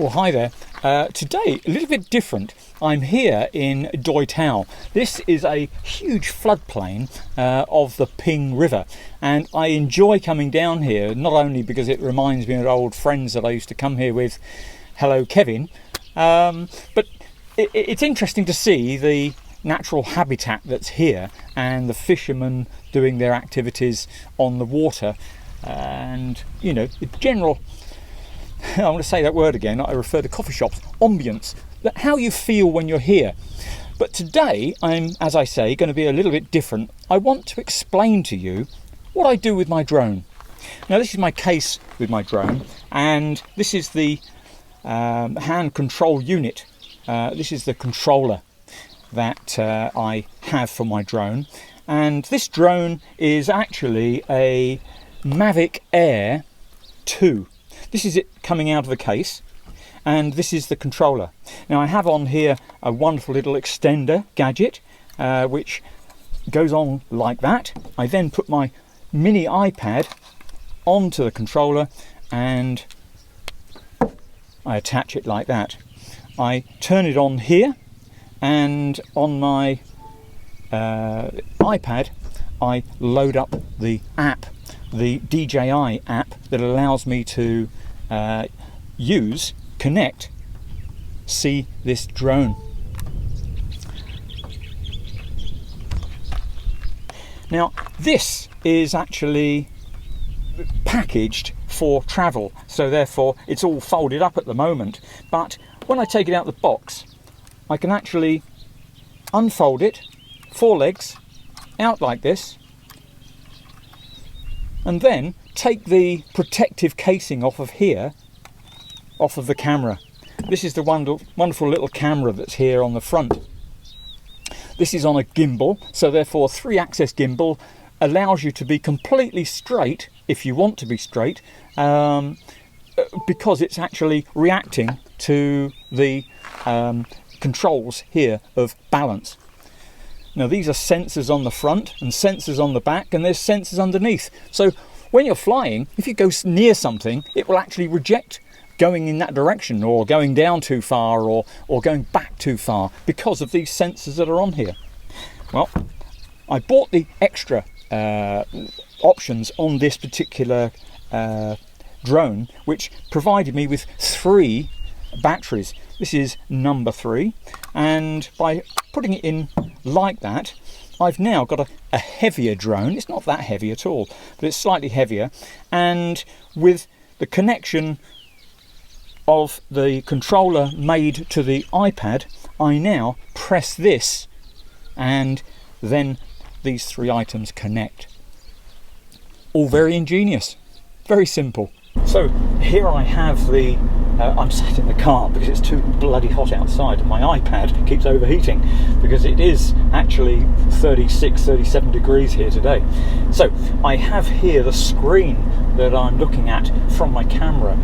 Well, hi there. Today, a little bit different. I'm here in Doi Tao. This is a huge floodplain of the Ping River, and I enjoy coming down here, not only because it reminds me of old friends that I used to come here with, hello Kevin, but it's interesting to see the natural habitat that's here and the fishermen doing their activities on the water, and, you know, the general, I want to say that word again, I refer to coffee shops, ambience, how you feel when you're here. But today I'm, as I say, going to be a little bit different. I want to explain to you what I do with my drone. Now, this is my case with my drone, and this is the hand control unit. This is the controller that I have for my drone, and this drone is actually a Mavic Air 2. This is it coming out of the case, and this is the controller. Now, I have on here a wonderful little extender gadget which goes on like that. I then put my mini iPad onto the controller and I attach it like that. I turn it on here, and on my iPad I load up the app, the DJI app, that allows me to see this drone. Now, this is actually packaged for travel, so therefore it's all folded up at the moment, but when I take it out of the box I can actually unfold it, 4 legs out like this, and then take the protective casing off of here, off of the camera. This is the wonderful little camera that's here on the front. This is on a gimbal, so therefore 3-axis gimbal allows you to be completely straight if you want to be straight, because it's actually reacting to the controls here of balance. Now, these are sensors on the front and sensors on the back, and there's sensors underneath. So when you're flying, if you go near something, it will actually reject going in that direction, or going down too far, or going back too far, because of these sensors that are on here. Well, I bought the extra options on this particular drone, which provided me with 3 batteries. This is number 3, and by putting it in like that, I've now got a heavier drone. It's not that heavy at all, but it's slightly heavier, and with the connection of the controller made to the iPad, I now press this and then these 3 items connect. All very ingenious, very simple. So here I have the I'm sat in the car because it's too bloody hot outside, and my iPad keeps overheating because it is actually 36-37 degrees here today. So I have here the screen that I'm looking at from my camera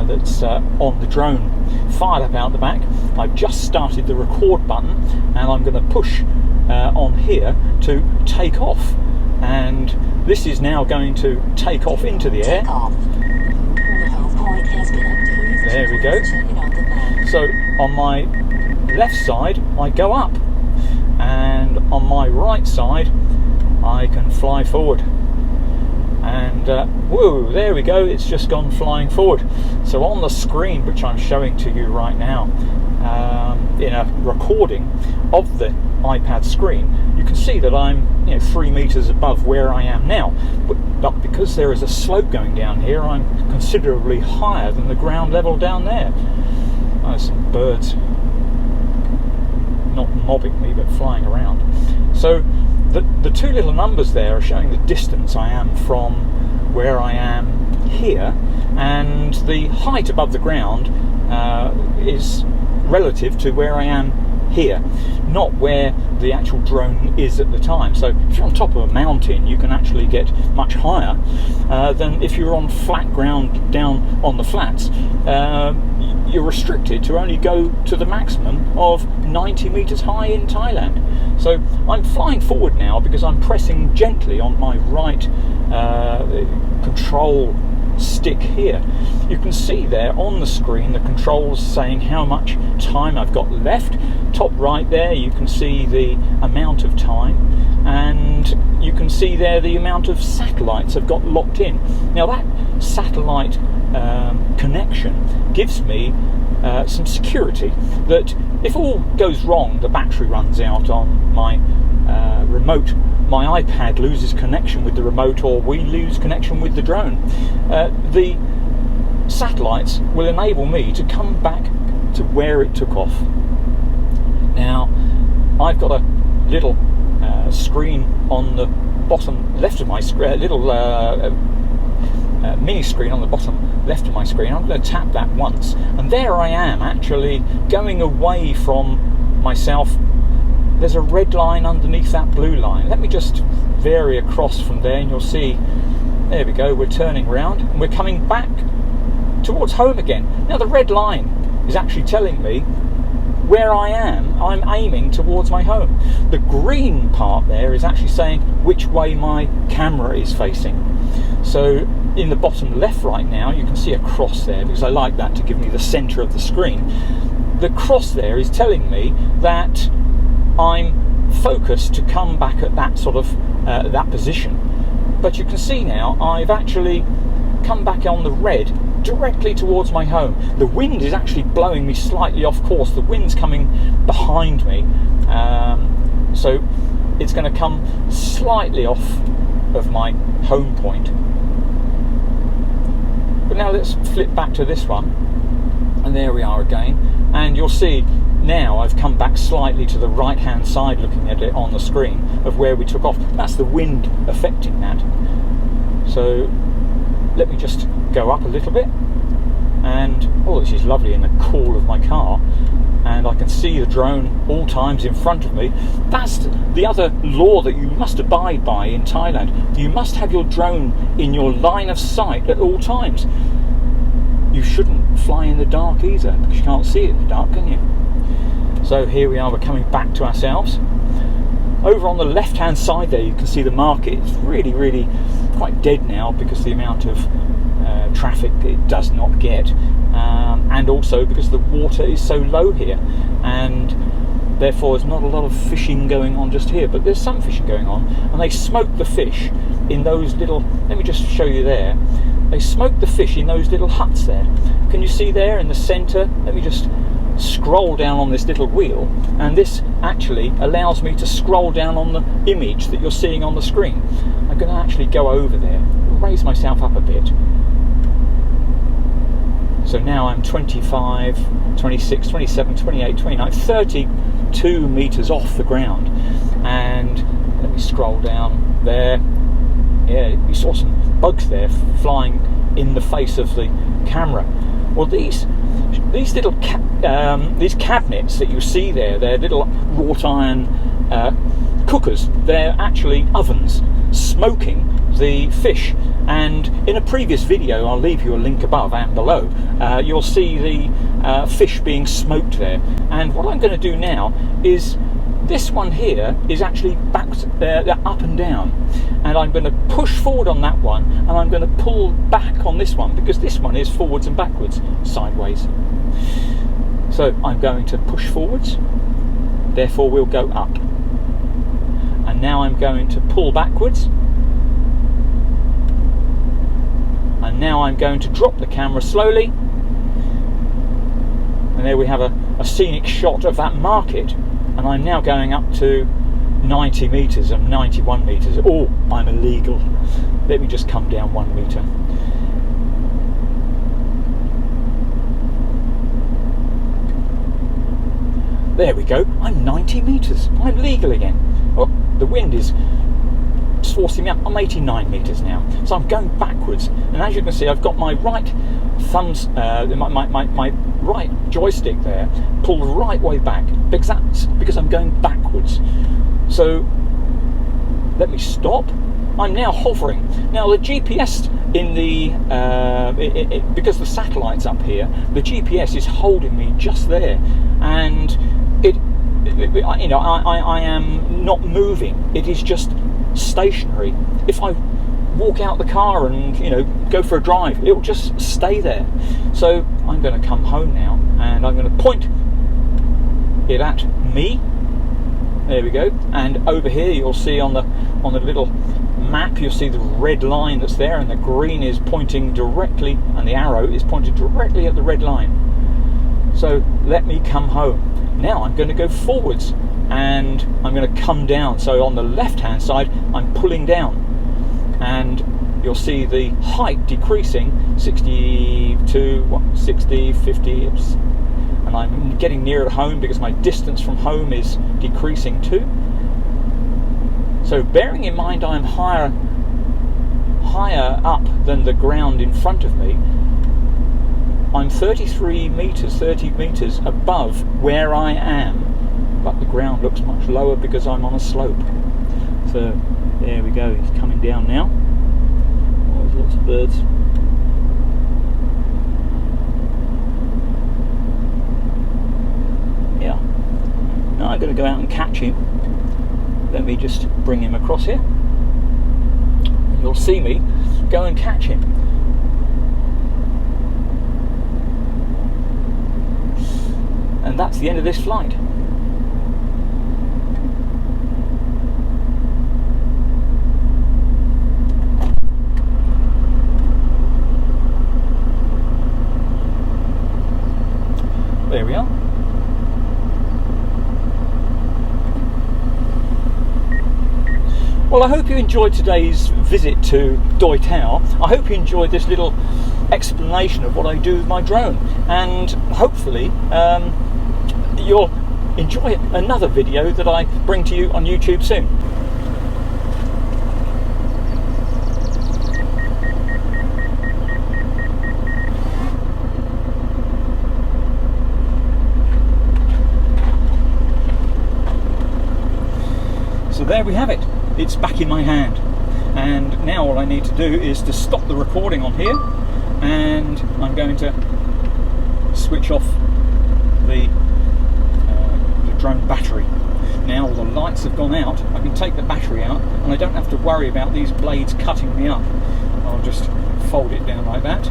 that's on the drone, fired up out the back. I've just started the record button, and I'm going to push on here to take off, and this is now going to take off into the air. There we go. So on my left side I go up, and on my right side I can fly forward, and whoa, there we go, it's just gone flying forward. So on the screen, which I'm showing to you right now, in a recording of the iPad screen, you can see that I'm 3 meters above where I am now, but because there is a slope going down here, I'm considerably higher than the ground level down there. There's some birds not mobbing me but flying around. So the 2 little numbers there are showing the distance I am from where I am here, and the height above the ground is relative to where I am here, not where the actual drone is at the time. So if you're on top of a mountain, you can actually get much higher than if you're on flat ground down on the flats. You're restricted to only go to the maximum of 90 meters high in Thailand. So I'm flying forward now because I'm pressing gently on my right control stick here. You can see there on the screen the controls saying how much time I've got left. Top right there you can see the amount of time, and you can see there the amount of satellites I've got locked in. Now that satellite connection gives me some security that if all goes wrong, the battery runs out on my remote, my iPad loses connection with the remote, or we lose connection with the drone, the satellites will enable me to come back to where it took off. Now I've got a little screen on the bottom left of my screen, a little mini screen on the bottom left of my screen. I'm going to tap that once, and there I am actually going away from myself. There's a red line underneath that blue line. Let me just vary across from there and you'll see, there we go, we're turning round and we're coming back towards home again. Now the red line is actually telling me where I am. I'm aiming towards my home. The green part there is actually saying which way my camera is facing. So in the bottom left right now you can see a cross there, because I like that to give me the centre of the screen. The cross there is telling me that I'm focused to come back at that sort of that position. But you can see now I've actually come back on the red directly towards my home. The wind is actually blowing me slightly off course. The wind's coming behind me, so it's going to come slightly off of my home point. But now let's flip back to this one, and there we are again, and you'll see now I've come back slightly to the right hand side looking at it on the screen of where we took off. That's the wind affecting that. So let me just go up a little bit, and oh, this is lovely in the cool of my car, and I can see the drone all times in front of me. That's the other law that you must abide by in Thailand. You must have your drone in your line of sight at all times. You shouldn't fly in the dark either, because you can't see it in the dark, can you? So here we are, we're coming back to ourselves. Over on the left hand side there you can see the market. It's really quite dead now because of the amount of traffic it does not get, and also because the water is so low here, and therefore there's not a lot of fishing going on just here, but there's some fishing going on, and they smoke the fish in those little, let me just show you there, they smoke the fish in those little huts there. Can you see there in the centre? Let me just scroll down on this little wheel, and this actually allows me to scroll down on the image that you're seeing on the screen. I'm going to actually go over there, raise myself up a bit. So now I'm 25, 26, 27, 28, 29, 32 metres off the ground. And let me scroll down there. Yeah, you saw some bugs there flying in the face of the camera. Well, these little these cabinets that you see there, they're little wrought iron cookers. They're actually ovens smoking the fish. And in a previous video, I'll leave you a link above and below, you'll see the fish being smoked there. And what I'm going to do now is, this one here is actually back, up and down, and I'm going to push forward on that one, and I'm going to pull back on this one, because this one is forwards and backwards, sideways. So I'm going to push forwards, therefore we'll go up. And now I'm going to pull backwards, and now I'm going to drop the camera slowly, and there we have a scenic shot of that market. And I'm now going up to 90 metres and 91 metres. Oh, I'm illegal. Let me just come down 1 metre. There we go. I'm 90 metres. I'm legal again. Oh, the wind is forcing me up. I'm 89 metres now. So I'm going backwards. And as you can see, I've got my right thumbs, my right joystick there pulled the right way back, because that's because I'm going backwards. So let me stop. I'm now hovering. Now the GPS in the because the satellite's up here, the GPS is holding me just there, and you know, I am not moving. It is just stationary. If I walk out the car and, you know, go for a drive. It will just stay there. So I'm going to come home now, and I'm going to point it at me. There we go. And over here you'll see on the little map, you'll see the red line that's there, and the green is pointing directly, and the arrow is pointed directly at the red line. So let me come home. Now I'm going to go forwards, and I'm going to come down. So on the left hand side I'm pulling down, and you'll see the height decreasing, 60 to 60, 50, and I'm getting nearer to home because my distance from home is decreasing too. So bearing in mind I'm higher up than the ground in front of me, I'm 30 meters above where I am, but the ground looks much lower because I'm on a slope. So there we go, it's coming down now. Oh, there's lots of birds. Yeah. Now I'm going to go out and catch him. Let me just bring him across here. You'll see me go and catch him. And that's the end of this flight. There we are. Well, I hope you enjoyed today's visit to Doi Tao. I hope you enjoyed this little explanation of what I do with my drone, and hopefully you'll enjoy another video that I bring to you on YouTube soon. So there we have it. It's back in my hand, and now all I need to do is to stop the recording on here, and I'm going to switch off the drone battery. Now all the lights have gone out, I can take the battery out, and I don't have to worry about these blades cutting me up. I'll just fold it down like that,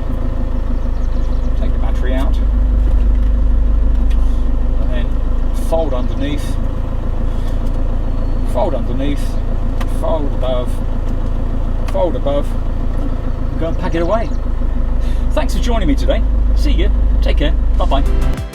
take the battery out, and then fold underneath, fold above, and go and pack it away. Thanks for joining me today. See you. Take care. Bye bye.